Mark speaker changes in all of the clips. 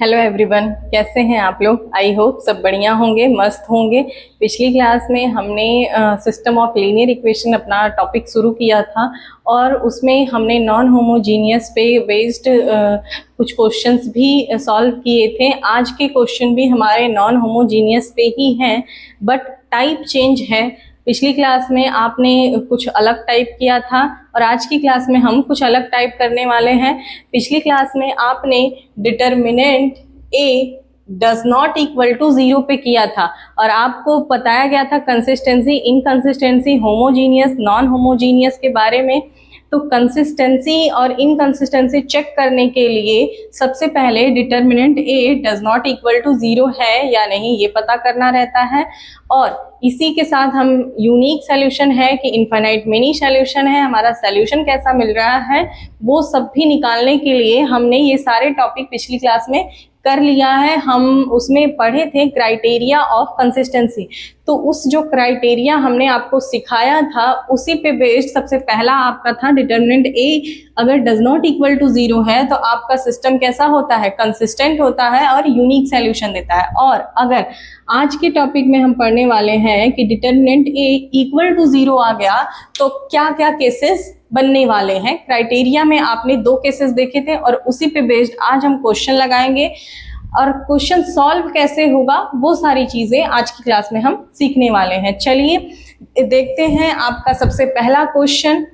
Speaker 1: Hello everyone, कैसे हैं आप लोग। आई होप सब बढ़िया होंगे, मस्त होंगे। पिछली क्लास में हमने सिस्टम ऑफ लीनियर इक्वेशन अपना टॉपिक शुरू किया था और उसमें हमने नॉन होमोजीनियस पे बेस्ड कुछ क्वेश्चंस भी सॉल्व किए थे। आज के क्वेश्चन भी हमारे नॉन होमोजीनियस पे ही हैं, बट टाइप चेंज है। पिछली क्लास में आपने कुछ अलग टाइप किया था और आज की क्लास में हम कुछ अलग टाइप करने वाले हैं। पिछली क्लास में आपने determinant A does not equal to 0 पे किया था और आपको बताया गया था consistency, inconsistency, homogeneous, non homogeneous के बारे में। तो कंसिस्टेंसी और इनकंसिस्टेंसी चेक करने के लिए सबसे पहले determinant A does not equal to 0 है या नहीं ये पता करना रहता है। और इसी के साथ हम यूनिक सॉल्यूशन है कि इनफाइनाइट मिनी सॉल्यूशन है, हमारा सॉल्यूशन कैसा मिल रहा है वो सब भी निकालने के लिए हमने ये सारे टॉपिक पिछली क्लास में कर लिया है। हम उसमें पढ़े थे क्राइटेरिया ऑफ कंसिस्टेंसी, तो उस जो क्राइटेरिया हमने आपको सिखाया था उसी पे बेस्ड सबसे पहला आपका था डिटर्मिनेंट ए अगर डज नॉट इक्वल टू 0 है तो आपका सिस्टम कैसा होता है, कंसिस्टेंट होता है और यूनिक सॉल्यूशन देता है। और अगर आज के टॉपिक में हम पढ़ने वाले हैं कि डिटर्मिनेंट ए इक्वल टू 0 आ गया तो क्या क्या केसेस बनने वाले हैं। क्राइटेरिया में आपने 2 केसेस देखे थे और उसी पे बेस्ड आज हम क्वेश्चन लगाएंगे और क्वेश्चन सॉल्व कैसे होगा वो सारी चीजें आज की क्लास में हम सीखने वाले हैं। चलिए देखते हैं आपका सबसे पहला क्वेश्चन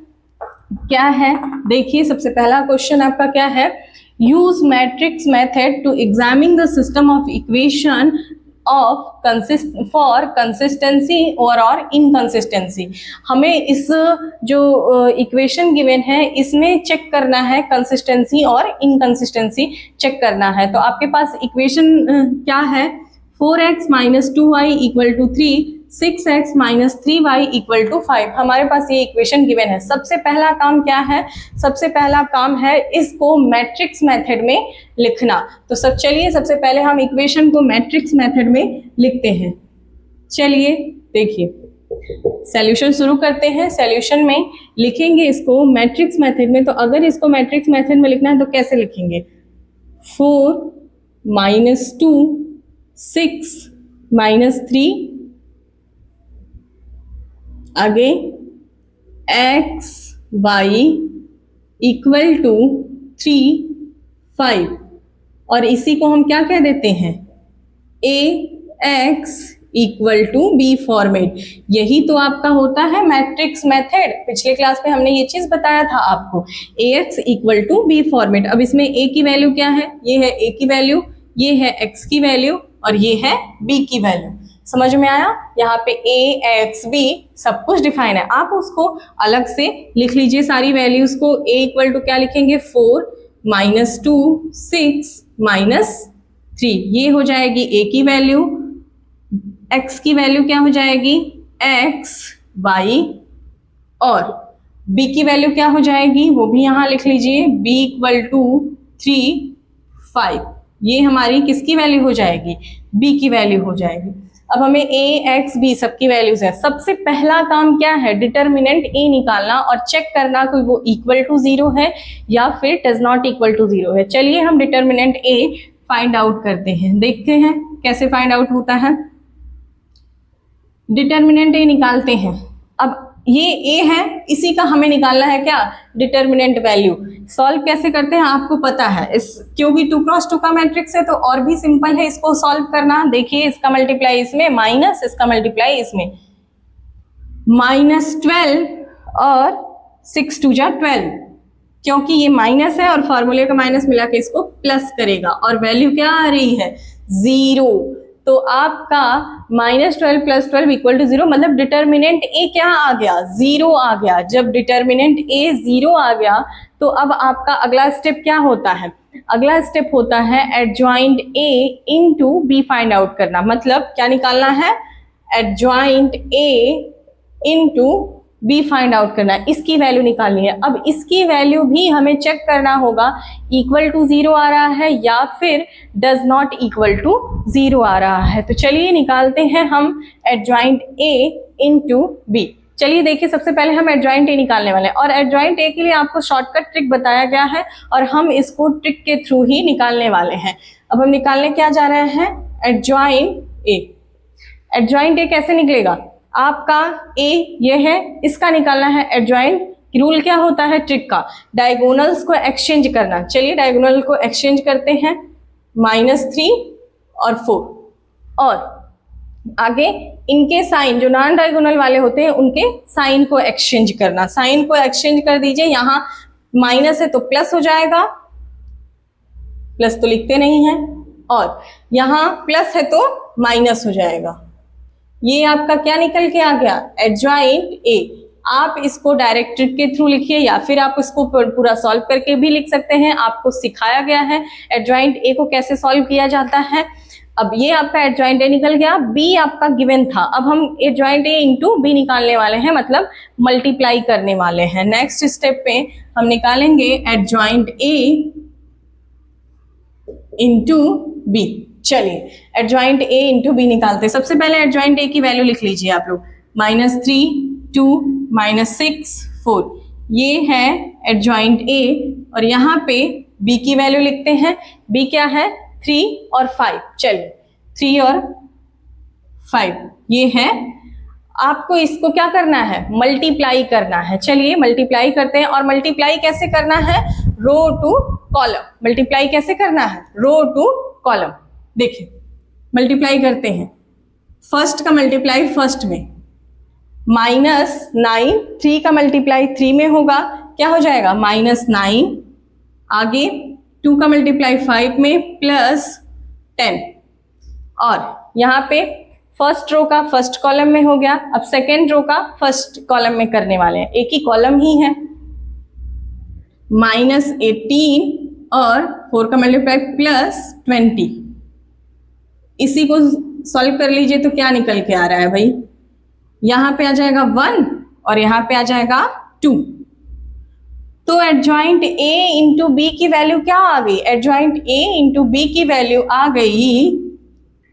Speaker 1: क्या है। देखिए सबसे पहला क्वेश्चन आपका क्या है, use matrix method to examine the system of equation of for consistency और इनकंसिस्टेंसी। हमें इस जो इक्वेशन गिवन है इसमें चेक करना है कंसिस्टेंसी और इनकंसिस्टेंसी चेक करना है। तो आपके पास इक्वेशन क्या है, 4x minus 2y equal to 3, 6x minus 3y equal to 5। हमारे पास ये इक्वेशन गिवन है। सबसे पहला काम क्या है, सबसे पहला काम है इसको मैट्रिक्स मेथड में लिखना। तो चलिए सबसे पहले हम इक्वेशन को मैट्रिक्स मेथड में लिखते हैं। चलिए देखिए सॉल्यूशन शुरू करते हैं। सॉल्यूशन में लिखेंगे इसको मैट्रिक्स मेथड में। तो अगर इसको मैट्रिक्स मेथड में लिखना है तो कैसे लिखेंगे, 4 माइनस 2 6 माइनस 3 आगे x y इक्वल टू 3 5 और इसी को हम क्या कह देते हैं, a x equal to B format. यही तो आपका होता है मैट्रिक्स मेथड। पिछले क्लास में हमने ये चीज बताया था आपको, ax equal to B format. अब इसमें a की वैल्यू क्या है, ये है a की वैल्यू, ये है x की वैल्यू और ये है b की वैल्यू। समझ में आया, यहाँ पे a x b सब कुछ डिफाइन है। आप उसको अलग से लिख लीजिए सारी वैल्यूज को। a इक्वल टू क्या लिखेंगे, 4 माइनस 2 6 माइनस 3, ये हो जाएगी a की वैल्यू। x की वैल्यू क्या हो जाएगी, x y और b की वैल्यू क्या हो जाएगी वो भी यहाँ लिख लीजिए, b इक्वल टू 3 5। ये हमारी किसकी वैल्यू हो जाएगी, b की वैल्यू हो जाएगी। अब हमें a x b सबकी वैल्यूज है। सबसे पहला काम क्या है, डिटर्मिनेंट a निकालना और चेक करना कि वो इक्वल टू 0 है या फिर डज नॉट इक्वल टू 0 है। चलिए हम डिटर्मिनेंट a फाइंड आउट करते हैं, देखते हैं कैसे फाइंड आउट होता है। डिटर्मिनेंट a निकालते हैं। अब ये a है, इसी का हमें निकालना है क्या, डिटर्मिनेंट वैल्यू। सॉल्व कैसे करते हैं आपको पता है, इस क्योंकि 2x2 का मैट्रिक्स है तो और भी सिंपल है इसको सॉल्व करना। देखिए इसका मल्टीप्लाई इसमें माइनस, इसका मल्टीप्लाई इसमें, -12 और 6 2 जा 12, क्योंकि ये माइनस है और फॉर्मूले का माइनस मिला के इसको प्लस करेगा और वैल्यू क्या आ रही है, 0। तो आपका -12 + 12 इक्वल टू 0, मतलब डिटर्मिनेंट ए क्या आ गया, 0 आ गया। जब डिटर्मिनेंट ए 0 आ गया तो अब आपका अगला स्टेप क्या होता है, अगला स्टेप होता है adjoint A into B find out करना। मतलब क्या निकालना है, adjoint A into B find out करना है, इसकी वैल्यू निकालनी है। अब इसकी वैल्यू भी हमें चेक करना होगा, इक्वल टू 0 आ रहा है या फिर डज नॉट इक्वल टू 0 आ रहा है। तो चलिए निकालते हैं हम एडजॉइंट ए इनटू बी। चलिए देखिए, सबसे पहले हम एडजॉइंट ए निकालने वाले हैं और एडजॉइंट ए के लिए आपको शॉर्टकट ट्रिक बताया गया है और हम इसको ट्रिक के थ्रू ही निकालने वाले हैं। अब हम निकालने क्या जा रहे हैं, एडजॉइंट ए। एडजॉइंट ए कैसे निकलेगा, आपका ए ये है, इसका निकालना है एडजॉइंट। रूल क्या होता है ट्रिक का, डायगोनल्स को एक्सचेंज करना। चलिए डायगोनल को एक्सचेंज करते हैं, -3 और 4, और आगे इनके साइन जो नॉन डायगोनल वाले होते हैं उनके साइन को एक्सचेंज करना। साइन को एक्सचेंज कर दीजिए, यहाँ माइनस है तो प्लस हो जाएगा, प्लस तो लिखते नहीं है, और यहाँ प्लस है तो माइनस हो जाएगा। ये आपका क्या निकल के आ गया, एडजॉइंट ए। आप इसको डायरेक्ट ट्रिक के थ्रू लिखिए या फिर आप इसको पूरा सॉल्व करके भी लिख सकते हैं। आपको सिखाया गया है एडजॉइंट ए को कैसे सॉल्व किया जाता है। अब ये आपका एडजॉइंट ए निकल गया, बी आपका गिवन था। अब हम एडजॉइंट ए इंटू बी निकालने वाले हैं, मतलब मल्टीप्लाई करने वाले हैं। नेक्स्ट स्टेप पे हम निकालेंगे एडजॉइंट ए इंटू बी। चलिए एडजॉइंट ए इंटू बी निकालते हैं। सबसे पहले एडजॉइंट ए की वैल्यू लिख लीजिए आप लोग, -3 2 -6 4, ये है एडजॉइंट ए। और यहाँ पे बी की वैल्यू लिखते हैं, बी क्या है 3 और 5। चलिए 3 और 5 ये है। आपको इसको क्या करना है, मल्टीप्लाई करना है। चलिए मल्टीप्लाई करते हैं, और मल्टीप्लाई कैसे करना है, रो टू कॉलम। मल्टीप्लाई कैसे करना है, रो टू कॉलम। देखिए मल्टीप्लाई करते हैं, फर्स्ट का मल्टीप्लाई फर्स्ट में, -9, 3 का मल्टीप्लाई 3 में होगा, क्या हो जाएगा -9। आगे 2 का मल्टीप्लाई 5 में +10, और यहाँ पे फर्स्ट रो का फर्स्ट कॉलम में हो गया। अब सेकेंड रो का फर्स्ट कॉलम में करने वाले हैं, एक ही कॉलम ही है, -18 और 4 का मल्टीप्लाई +20। इसी को सॉल्व कर लीजिए तो क्या निकल के आ रहा है भाई, यहां पे आ जाएगा 1 और यहां पे आ जाएगा 2। तो एडजॉइंट ए इंटू बी की वैल्यू क्या आ गई, एडजॉइंट ए इंटू बी की वैल्यू आ गई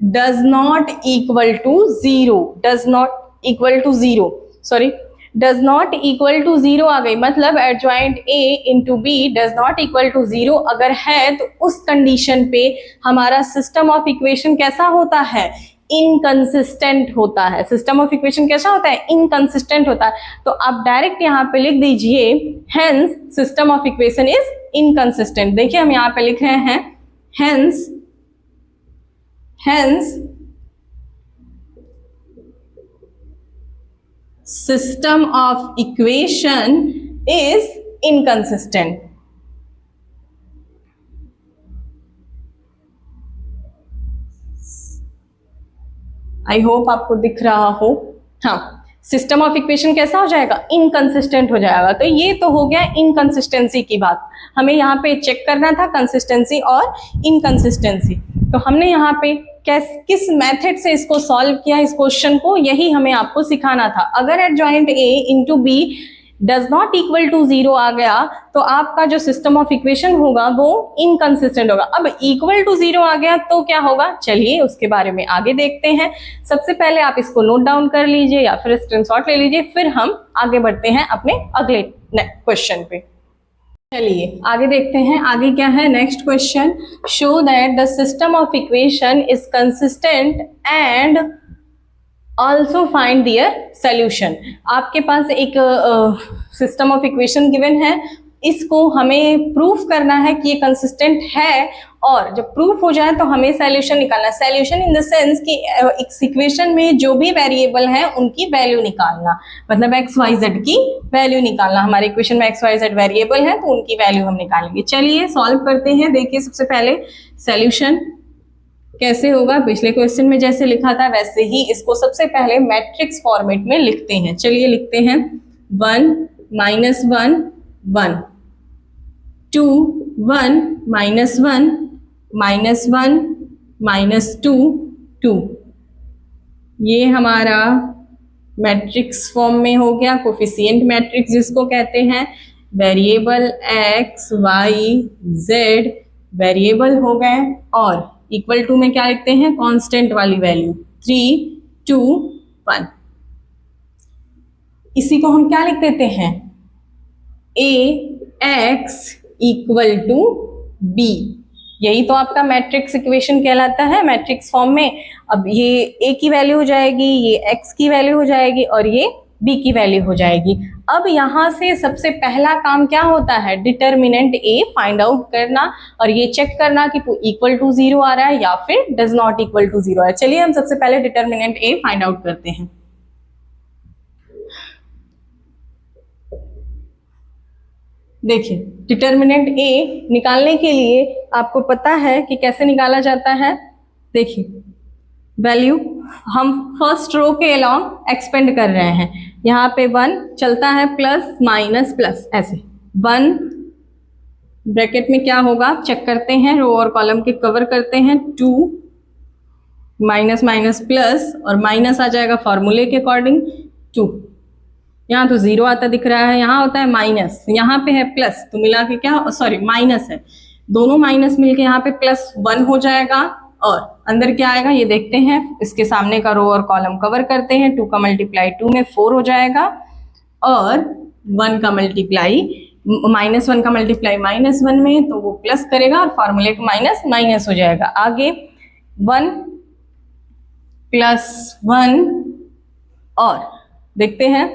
Speaker 1: does not equal to 0, does not equal to 0, sorry does not equal to 0 आ गई। मतलब adjoint A into B does not equal to 0 अगर है तो उस कंडीशन पे हमारा सिस्टम ऑफ इक्वेशन कैसा होता है, इनकंसिस्टेंट होता है। सिस्टम ऑफ इक्वेशन कैसा होता है, इनकंसिस्टेंट होता है। तो आप डायरेक्ट यहाँ पे लिख दीजिए hence system of equation is inconsistent. देखिए हम यहाँ पे लिख रहे हैं hence system of equation is inconsistent। I hope आपको दिख रहा हो। हाँ, सिस्टम ऑफ इक्वेशन कैसा हो जाएगा, इनकंसिस्टेंट हो जाएगा। तो ये तो हो गया इनकंसिस्टेंसी की बात, हमें यहाँ पे चेक करना था कंसिस्टेंसी और इनकंसिस्टेंसी। तो हमने यहाँ पे किस मेथड से इसको सॉल्व किया इस क्वेश्चन को, यही हमें आपको सिखाना था। अगर adjoint A into B does not equal to 0 आ गया तो आपका जो सिस्टम ऑफ इक्वेशन होगा वो इनकंसिस्टेंट होगा। अब इक्वल टू 0 आ गया तो क्या होगा, चलिए उसके बारे में आगे देखते हैं। सबसे पहले आप इसको नोट डाउन कर लीजिए या फिर स्क्रीनशॉट ले लीजिए, फिर हम आगे बढ़ते हैं अपने अगले क्वेश्चन पे। चलिए आगे देखते हैं, आगे क्या है next question, show that the system of equation is consistent and also find their solution. आपके पास एक सिस्टम ऑफ इक्वेशन गिवन है, इसको हमें प्रूफ करना है कि ये कंसिस्टेंट है, और जब प्रूफ हो जाए तो हमें सॉल्यूशन निकालना है। सॉल्यूशन इन द सेंस कि इस इक्वेशन में जो भी वेरिएबल है उनकी वैल्यू निकालना, मतलब एक्स वाई जेड की वैल्यू निकालना। हमारे इक्वेशन में एक्स वाई जेड वेरिएबल है तो उनकी वैल्यू हम निकालेंगे। चलिए सॉल्व करते हैं। देखिए सबसे पहले सॉल्यूशन कैसे होगा, पिछले क्वेश्चन में जैसे लिखा था वैसे ही इसको सबसे पहले मैट्रिक्स फॉर्मेट में लिखते हैं। चलिए लिखते हैं 1 -1 1 2 1 -1 -1 -2 2। ये हमारा मैट्रिक्स फॉर्म में हो गया, कोफिशिएंट मैट्रिक्स जिसको कहते हैं। Variable X Y Z variable हो गए, और इक्वल टू में क्या लिखते हैं, कांस्टेंट वाली वैल्यू 3 2 1। इसी को हम क्या लिख देते हैं, ax इक्वल टू b। यही तो आपका मैट्रिक्स इक्वेशन कहलाता है मैट्रिक्स फॉर्म में। अब ये a की वैल्यू हो जाएगी, ये x की वैल्यू हो जाएगी और ये b की वैल्यू हो जाएगी। अब यहाँ से सबसे पहला काम क्या होता है, डिटर्मिनेंट a फाइंड आउट करना और ये चेक करना कि इक्वल टू 0 आ रहा है या फिर डज नॉट इक्वल टू 0 है। चलिए हम सबसे पहले डिटर्मिनेंट a फाइंड आउट करते हैं। देखिए डिटर्मिनेंट a निकालने के लिए आपको पता है कि कैसे निकाला जाता है। देखिए वैल्यू हम फर्स्ट रो के अलोंग एक्सपेंड कर रहे हैं, यहाँ पे 1 चलता है प्लस माइनस प्लस, ऐसे 1 ब्रैकेट में क्या होगा चेक करते हैं, रो और कॉलम के कवर करते हैं, 2 माइनस माइनस प्लस और माइनस आ जाएगा फॉर्मूले के अकॉर्डिंग 2। यहाँ तो 0 आता दिख रहा है, यहाँ होता है माइनस, यहाँ पे है प्लस, तो मिला के क्या सॉरी माइनस है, दोनों माइनस मिलके यहाँ पे +1 हो जाएगा और अंदर क्या आएगा ये देखते हैं। इसके सामने का रो और कॉलम कवर करते हैं, 2 का मल्टीप्लाई 2 में 4 हो जाएगा और 1 का मल्टीप्लाई -1 का मल्टीप्लाई -1 में, तो वो प्लस करेगा और फॉर्मूले का माइनस माइनस हो जाएगा। आगे 1 + 1 और देखते हैं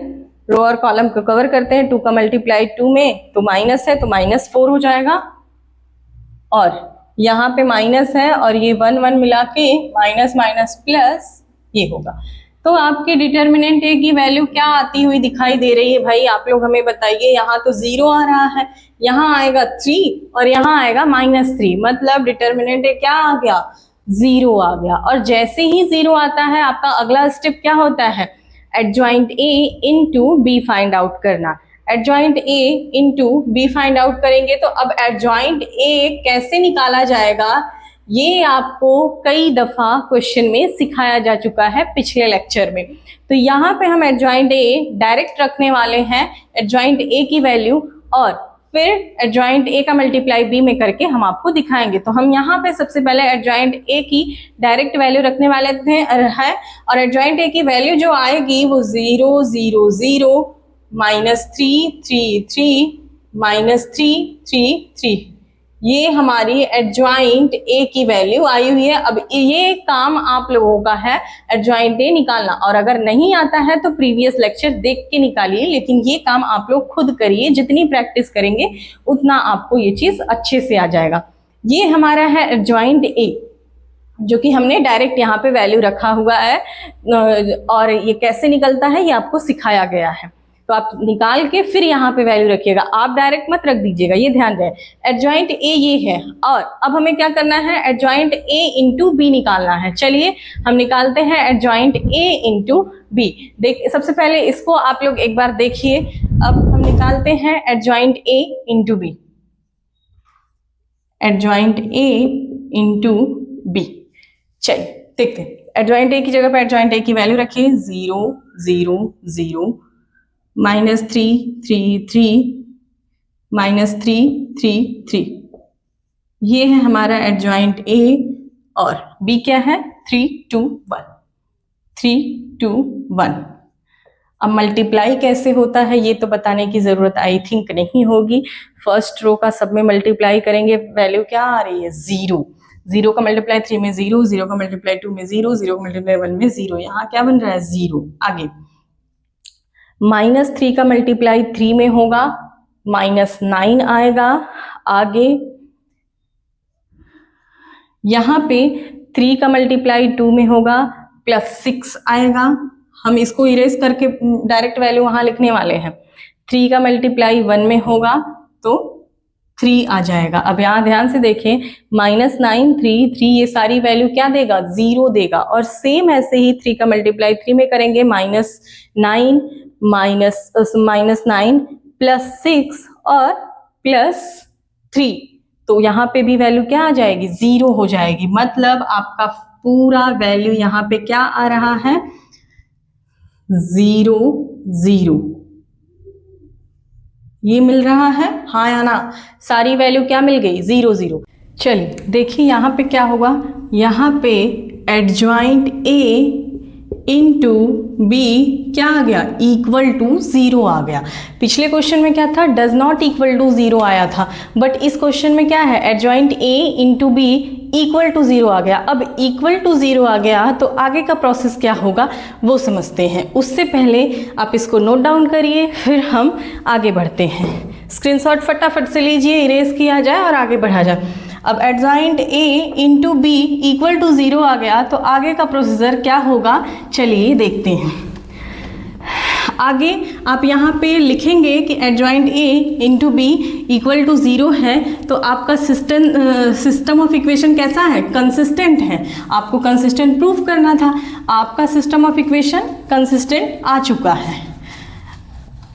Speaker 1: रो और कॉलम को कवर करते हैं, 2 का मल्टीप्लाई 2 में तो माइनस है तो -4 हो जाएगा और यहाँ पे माइनस है और ये 1 1 मिला के माइनस माइनस प्लस ये होगा। तो आपके डिटर्मिनेंट ए की वैल्यू क्या आती हुई दिखाई दे रही है भाई, आप लोग हमें बताइए। यहाँ तो 0 आ रहा है, यहाँ आएगा 3 और यहाँ आएगा -3, मतलब डिटर्मिनेंट ए क्या आ गया 0 आ गया। और जैसे ही 0 आता है आपका अगला स्टेप क्या होता है, adjoint A into B find out करना। Adjoint A into B find out करेंगे तो अब एडजॉइंट ए कैसे निकाला जाएगा ये आपको कई दफा क्वेश्चन में सिखाया जा चुका है पिछले लेक्चर में। तो यहाँ पे हम एडजॉइंट ए डायरेक्ट रखने वाले हैं, एडजॉइंट ए की वैल्यू, और फिर एडजॉइंट ए का मल्टीप्लाई बी में करके हम आपको दिखाएंगे। तो हम यहाँ पे सबसे पहले एडजॉइंट ए की डायरेक्ट वैल्यू रखने वाले है और एडजॉइंट ए की वैल्यू जो आएगी वो 0 0 0 -3 3 3 -3 3 3, ये हमारी एडजॉइंट ए की वैल्यू आई हुई है। अब ये काम आप लोगों का है एडजॉइंट ए निकालना, और अगर नहीं आता है तो प्रीवियस लेक्चर देख के निकालिए, लेकिन ये काम आप लोग खुद करिए, जितनी प्रैक्टिस करेंगे उतना आपको ये चीज अच्छे से आ जाएगा। ये हमारा है एडजॉइंट ए जो कि हमने डायरेक्ट यहाँ पे वैल्यू रखा हुआ है और ये कैसे निकलता है ये आपको सिखाया गया है। तो आप निकाल के फिर यहाँ पे वैल्यू रखिएगा, आप डायरेक्ट मत रख दीजिएगा, ये ध्यान रहे। एडजॉइंट ए ये है और अब हमें क्या करना है, एडजॉइंट ए इंटू बी निकालना है। चलिए हम निकालते हैं एडजॉइंट ए इंटू बी। देख सबसे पहले इसको आप लोग एक बार देखिए। अब हम निकालते हैं adjoint A into B, adjoint A into B. चलिए देखते हैं, एडजॉइंट ए की जगह पे एडजॉइंट ए की वैल्यू रखिए 0 0 0 -3 3 3 -3 3 3, ये है हमारा एडजॉइंट ए और बी क्या है 3 2 1 3 2 1। अब मल्टीप्लाई कैसे होता है ये तो बताने की जरूरत आई थिंक नहीं होगी। फर्स्ट रो का सब में मल्टीप्लाई करेंगे, वैल्यू क्या आ रही है 0, 0 का मल्टीप्लाई 3 में 0, 0 का मल्टीप्लाई 2 में 0, 0 का मल्टीप्लाई 1 में 0, यहाँ क्या बन रहा है 0। आगे -3 का मल्टीप्लाई 3 में होगा, -9 आएगा। आगे यहाँ पे 3 का मल्टीप्लाई 2 में होगा, +6 आएगा। हम इसको इरेज करके डायरेक्ट वैल्यू वहां लिखने वाले हैं। 3 का मल्टीप्लाई 1 में होगा तो 3 आ जाएगा। अब यहाँ ध्यान से देखें, -9 3 3 ये सारी वैल्यू क्या देगा 0 देगा। और सेम ऐसे ही 3 का मल्टीप्लाई 3 में करेंगे, -9 -9 +6 और +3, तो यहाँ पे भी वैल्यू क्या आ जाएगी 0 हो जाएगी। मतलब आपका पूरा वैल्यू यहाँ पे क्या आ रहा है 0 0, ये मिल रहा है हाँ या ना, सारी वैल्यू क्या मिल गई 0 0। चलिए देखिए यहाँ पे क्या होगा, यहाँ पे एडजॉइंट ए इंटू बी क्या आ गया, इक्वल टू 0 आ गया। पिछले क्वेश्चन में क्या था, डज नॉट इक्वल टू 0 आया था, बट इस क्वेश्चन में क्या है, adjoint A into B equal to 0 आ गया। अब इक्वल टू 0 आ गया तो आगे का प्रोसेस क्या होगा वो समझते हैं। उससे पहले आप इसको नोट डाउन करिए, फिर हम आगे बढ़ते हैं। स्क्रीनशॉट फटाफट से लीजिए, इरेज किया जाए और आगे बढ़ा जाए। अब adjoint A into B equal to 0 आ गया तो आगे का प्रोसीजर क्या होगा, चलिए देखते हैं। आगे आप यहाँ पे लिखेंगे कि adjoint A into B equal to 0 है, तो आपका सिस्टम ऑफ इक्वेशन कैसा है, कंसिस्टेंट है। आपको कंसिस्टेंट प्रूफ करना था, आपका सिस्टम ऑफ इक्वेशन कंसिस्टेंट आ चुका है।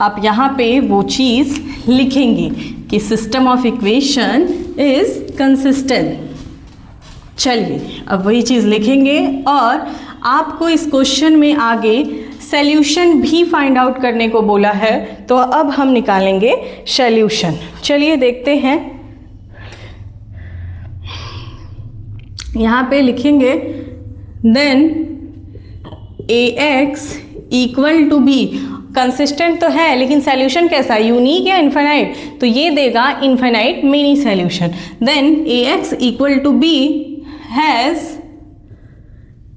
Speaker 1: आप यहाँ पे वो चीज़ लिखेंगे कि system of equation is consistent. चलिए अब वही चीज़ लिखेंगे और आपको इस क्वेश्चन में आगे सॉल्यूशन भी फाइंड आउट करने को बोला है, तो अब हम निकालेंगे सॉल्यूशन। चलिए देखते हैं। यहाँ पे लिखेंगे then ax equal to B. Consistent तो है लेकिन सॉल्यूशन कैसा, यूनिक या इन्फिनाइट, तो ये देगा infinite many solution. Then ax equal to B has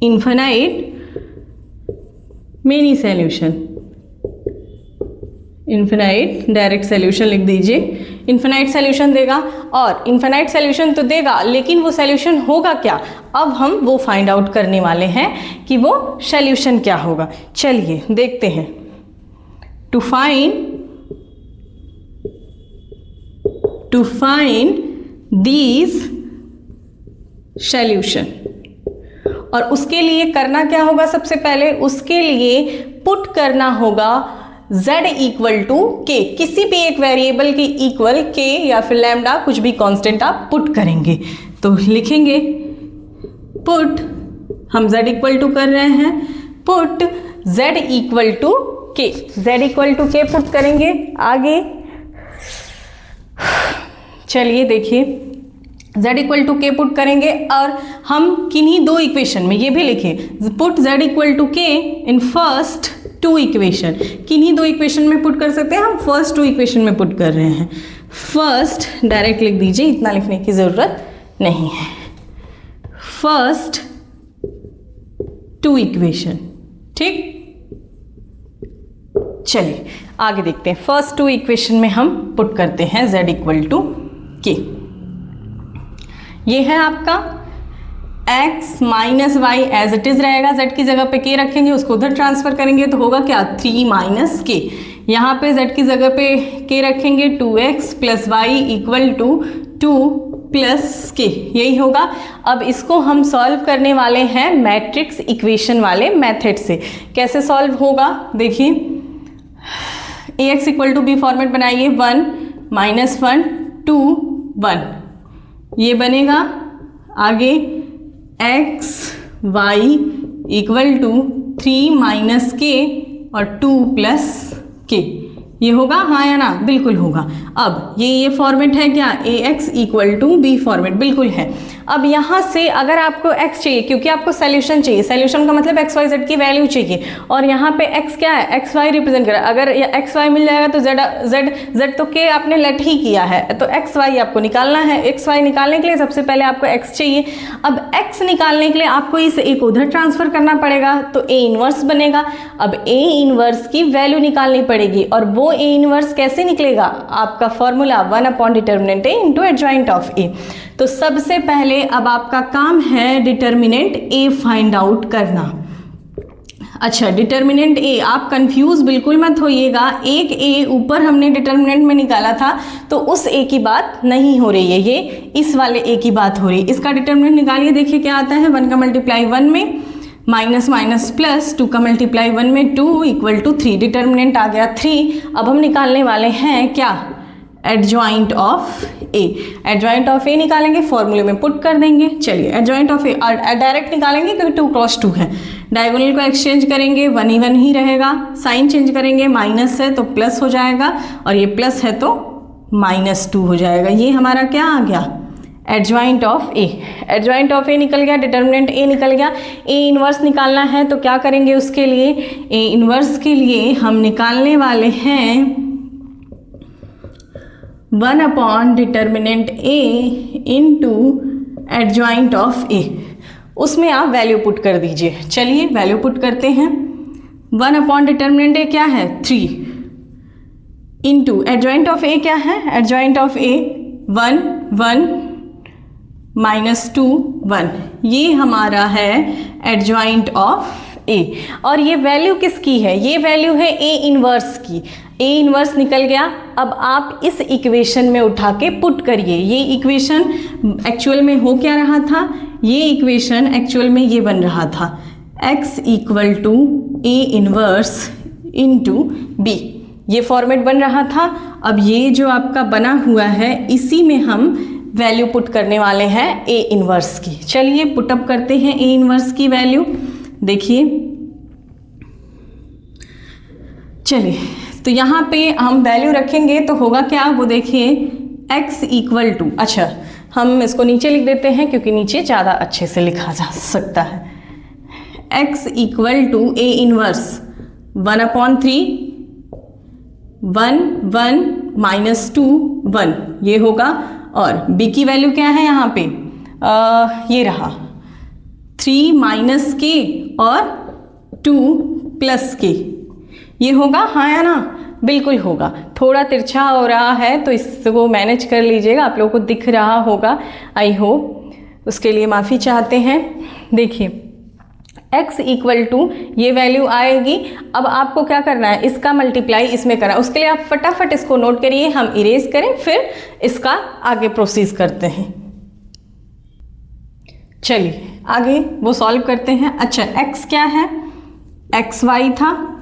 Speaker 1: infinite many solution. Infinite direct solution लिख दीजिए, इन्फिनाइट सॉल्यूशन देगा। और इन्फिनाइट सॉल्यूशन तो देगा लेकिन वो सॉल्यूशन होगा क्या, अब हम वो फाइंड आउट करने वाले हैं कि वो सॉल्यूशन क्या होगा। चलिए देखते हैं। टू फाइंड दीज सॉल्यूशन, और उसके लिए करना क्या होगा, सबसे पहले उसके लिए पुट करना होगा z इक्वल टू के, किसी भी एक वेरिएबल के इक्वल के या फिर लैम्डा, कुछ भी कांस्टेंट आप पुट करेंगे। तो लिखेंगे पुट, हम z इक्वल टू कर रहे हैं, पुट z इक्वल टू के, z इक्वल टू के पुट करेंगे। आगे चलिए देखिए, z इक्वल टू के पुट करेंगे और हम किन्हीं दो इक्वेशन में, ये भी लिखें, पुट z इक्वल टू के इन फर्स्ट टू इक्वेशन। किन्हीं दो इक्वेशन में पुट कर सकते हैं, हम फर्स्ट टू इक्वेशन में पुट कर रहे हैं। फर्स्ट डायरेक्ट लिख दीजिए, इतना लिखने की ज़रूरत नहीं है। फर्स्ट टू इक्वेशन, ठीक। चलिए आगे देखते हैं। फर्स्ट टू इक्वेशन में हम पुट करते हैं z इक्वल टू के। ये है आपका x minus Y as it is रहेगा, z की जगह पे k रखेंगे, उसको उधर ट्रांसफर करेंगे तो होगा क्या, 3 माइनस के। यहाँ पे z की जगह पे k रखेंगे, 2x plus Y equal to 2 plus K, यही होगा। अब इसको हम सॉल्व करने वाले हैं मैट्रिक्स इक्वेशन वाले मेथड से। कैसे सॉल्व होगा देखिए, ax equal to B format बनाइए, 1 माइनस 1 2 1, ये बनेगा। आगे x y equal to 3 minus K और 2 प्लस के, ये होगा, हाँ या ना, बिल्कुल होगा। अब ये फॉर्मेट है क्या, ax equal to B format, बिल्कुल है। अब यहाँ से अगर आपको x चाहिए, क्योंकि आपको सॉल्यूशन चाहिए, सॉल्यूशन का मतलब x y z की वैल्यू चाहिए, और यहाँ पे x क्या है, x y रिप्रेजेंट कर रहा है। अगर x y मिल जाएगा तो z तो k आपने लेट ही किया है, तो x y आपको निकालना है। x y निकालने के लिए सबसे पहले आपको x चाहिए। अब x निकालने के लिए आपको इस a को उधर ट्रांसफर करना पड़ेगा, तो a इनवर्स बनेगा। अब a इनवर्स की वैल्यू निकालनी पड़ेगी, और वो a इनवर्स कैसे निकलेगा, आपका formula 1 upon determinant a into adjoint of a। तो सबसे पहले अब आपका काम है डिटर्मिनेंट a फाइंड आउट करना। अच्छा, डिटर्मिनेंट a, आप कंफ्यूज बिल्कुल मत होइएगा। एक a ऊपर हमने डिटर्मिनेंट में निकाला था, तो उस a की बात नहीं हो रही है, ये इस वाले a की बात हो रही है। इसका डिटर्मिनेंट निकालिए, देखिए क्या आता है। 1 का मल्टीप्लाई 1 में माइनस माइनस प्लस, 2 का मल्टीप्लाई 1 में 2 इक्वल टू 3, डिटर्मिनेंट आ गया 3। अब हम निकालने वाले हैं क्या, adjoint of A. Adjoint of A निकालेंगे, फॉर्मूले में पुट कर देंगे। चलिए एडजॉइंट ऑफ ए डायरेक्ट निकालेंगे क्योंकि 2 क्रॉस 2 है। डायगोनल को एक्सचेंज करेंगे, 1 ही रहेगा। साइन चेंज करेंगे, माइनस है तो प्लस हो जाएगा, और ये प्लस है तो -2 हो जाएगा। ये हमारा क्या आ गया, adjoint of A, adjoint of A निकल गया, डिटर्मिनेंट ए निकल गया। ए इन्वर्स निकालना है तो क्या करेंगे उसके लिए, ए इन्वर्स के लिए हम निकालने वाले हैं 1 upon determinant A into adjoint of A, उसमें आप वैल्यू पुट कर दीजिए। चलिए वैल्यू पुट करते हैं। 1 अपॉन डिटर्मिनेंट ए क्या है 3 इंटू एडजॉइंट ऑफ ए क्या है, एडजॉइंट ऑफ ए 1 1 -2 1, ये हमारा है एडजॉइंट ऑफ ए। और ये वैल्यू किसकी है, ये वैल्यू है ए इन्वर्स की। ए इन्वर्स निकल गया। अब आप इस इक्वेशन में उठा के पुट करिए। ये इक्वेशन एक्चुअल में हो क्या रहा था, ये इक्वेशन एक्चुअल में ये बन रहा था x equal to A inverse into B, ये फॉर्मेट बन रहा था। अब ये जो आपका बना हुआ है इसी में हम वैल्यू पुट करने वाले हैं ए इन्वर्स की। चलिए पुटअप करते हैं ए इन्वर्स की वैल्यू। देखिए चलिए तो यहाँ पे हम वैल्यू रखेंगे तो होगा क्या, वो देखिए x इक्वल टू, अच्छा हम इसको नीचे लिख देते हैं क्योंकि नीचे ज़्यादा अच्छे से लिखा जा सकता है। x equal to A inverse 1/3 1 1 -2 1, ये होगा। और b की वैल्यू क्या है यहाँ पे, ये रहा 3 माइनस के और 2 प्लस के, ये होगा हाँ या ना, बिल्कुल होगा। थोड़ा तिरछा हो रहा है तो इसको मैनेज कर लीजिएगा, आप लोगों को दिख रहा होगा आई होप, उसके लिए माफ़ी चाहते हैं। देखिए x इक्वल टू ये वैल्यू आएगी। अब आपको क्या करना है, इसका मल्टीप्लाई इसमें करना है। उसके लिए आप फटाफट इसको नोट करिए, हम इरेज करें फिर इसका आगे प्रोसीज करते हैं। चलिए आगे वो सॉल्व करते हैं। अच्छा x क्या है, xy था,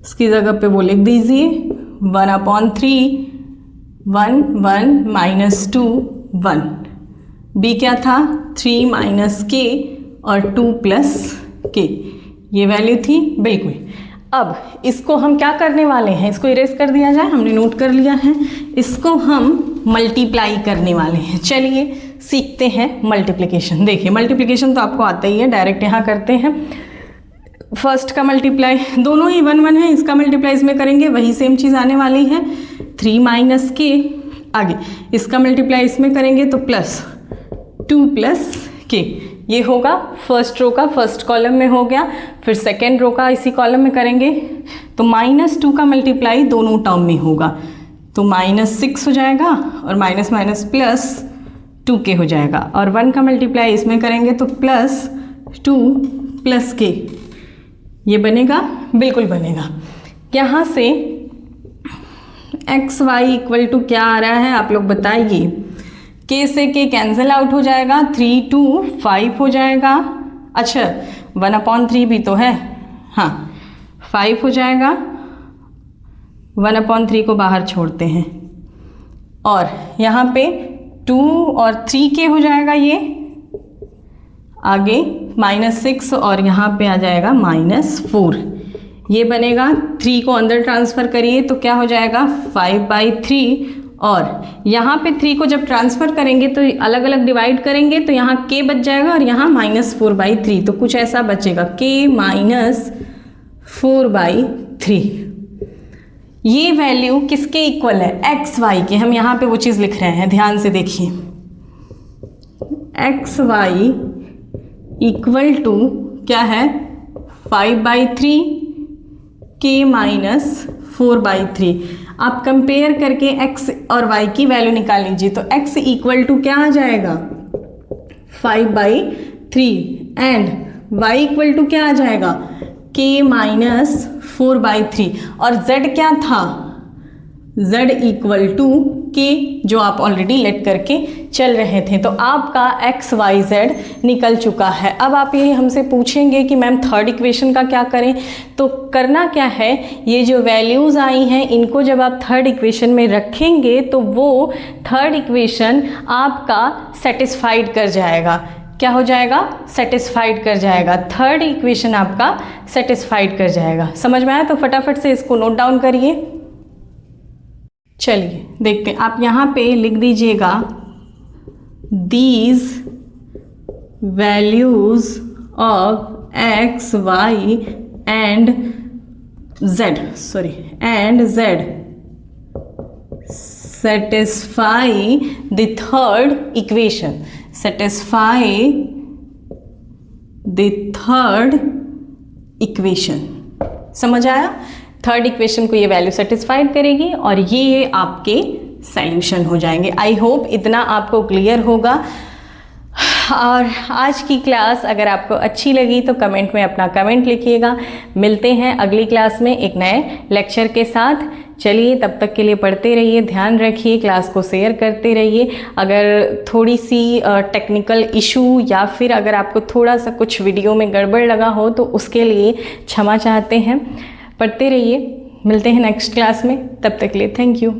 Speaker 1: इसकी जगह पे वो लिख दीजिए 1/3 1 1 -2 1। b क्या था 3 माइनस के और 2 प्लस के, ये वैल्यू थी बिल्कुल। अब इसको हम क्या करने वाले हैं, इसको इरेज कर दिया जाए, हमने नोट कर लिया है। इसको हम मल्टीप्लाई करने वाले हैं। चलिए सीखते हैं मल्टीप्लिकेशन। देखिए मल्टीप्लिकेशन तो आपको आता ही है, डायरेक्ट यहाँ करते हैं। फर्स्ट का मल्टीप्लाई दोनों ही 1 1 है, इसका मल्टीप्लाई इसमें करेंगे वही सेम चीज़ आने वाली है। 3 माइनस के, आगे इसका मल्टीप्लाई इसमें करेंगे तो प्लस 2 प्लस के, ये होगा फर्स्ट रो का फर्स्ट कॉलम में हो गया। फिर सेकेंड रो का इसी कॉलम में करेंगे तो -2 का मल्टीप्लाई दोनों टर्म में होगा तो -6 हो जाएगा और माइनस माइनस प्लस 2 के हो जाएगा। और 1 का मल्टीप्लाई इसमें करेंगे तो +2 प्लस के, ये बनेगा बिल्कुल बनेगा। यहाँ से एक्स वाई इक्वल टू क्या आ रहा है आप लोग बताइए। के से के कैंसिल आउट हो जाएगा, 3 2 5 हो जाएगा। अच्छा 1/3 भी तो है, हाँ 5 हो जाएगा। 1/3 को बाहर छोड़ते हैं और यहाँ पे 2 और 3 के हो जाएगा, ये आगे -6 और यहाँ पे आ जाएगा -4, ये बनेगा। 3 को अंदर ट्रांसफ़र करिए तो क्या हो जाएगा 5/3 और यहाँ पे 3 को जब ट्रांसफ़र करेंगे तो अलग अलग डिवाइड करेंगे तो यहाँ k बच जाएगा और यहाँ -4/3, तो कुछ ऐसा बचेगा k -4/3। ये वैल्यू किसके इक्वल है, एक्स वाई के। हम यहाँ पे वो चीज़ लिख रहे हैं, ध्यान से देखिए। एक्स वाई इक्वल टू क्या है 5/3 k -4/3। आप कंपेयर करके x और y की वैल्यू निकाल लीजिए तो x इक्वल टू क्या आ जाएगा 5/3 एंड y इक्वल टू क्या आ जाएगा k -4/3। और z क्या था, z इक्वल टू k, जो आप ऑलरेडी लेट करके चल रहे थे। तो आपका x y z निकल चुका है। अब आप ये हमसे पूछेंगे कि मैम थर्ड इक्वेशन का क्या करें, तो करना क्या है, ये जो वैल्यूज़ आई हैं इनको जब आप थर्ड इक्वेशन में रखेंगे तो वो थर्ड इक्वेशन आपका सेटिस्फाइड कर जाएगा। क्या हो जाएगा, सेटिस्फाइड कर जाएगा। थर्ड इक्वेशन आपका सेटिस्फाइड कर जाएगा। समझ में आया तो फटाफट से इसको नोट डाउन करिए। चलिए देखते हैं, आप यहाँ पे लिख दीजिएगा these values of x, y and z satisfy the third equation. समझ आया? थर्ड इक्वेशन को ये वैल्यू सेटिस्फाइड करेगी और ये आपके सॉल्यूशन हो जाएंगे। आई होप इतना आपको क्लियर होगा। और आज की क्लास अगर आपको अच्छी लगी तो कमेंट में अपना कमेंट लिखिएगा। मिलते हैं अगली क्लास में एक नए लेक्चर के साथ। चलिए तब तक के लिए पढ़ते रहिए, ध्यान रखिए, क्लास को शेयर करते रहिए। अगर थोड़ी सी टेक्निकल इशू या फिर अगर आपको थोड़ा सा कुछ वीडियो में गड़बड़ लगा हो तो उसके लिए क्षमा चाहते हैं। पढ़ते रहिए, मिलते हैं नेक्स्ट क्लास में, तब तक के लिए थैंक यू।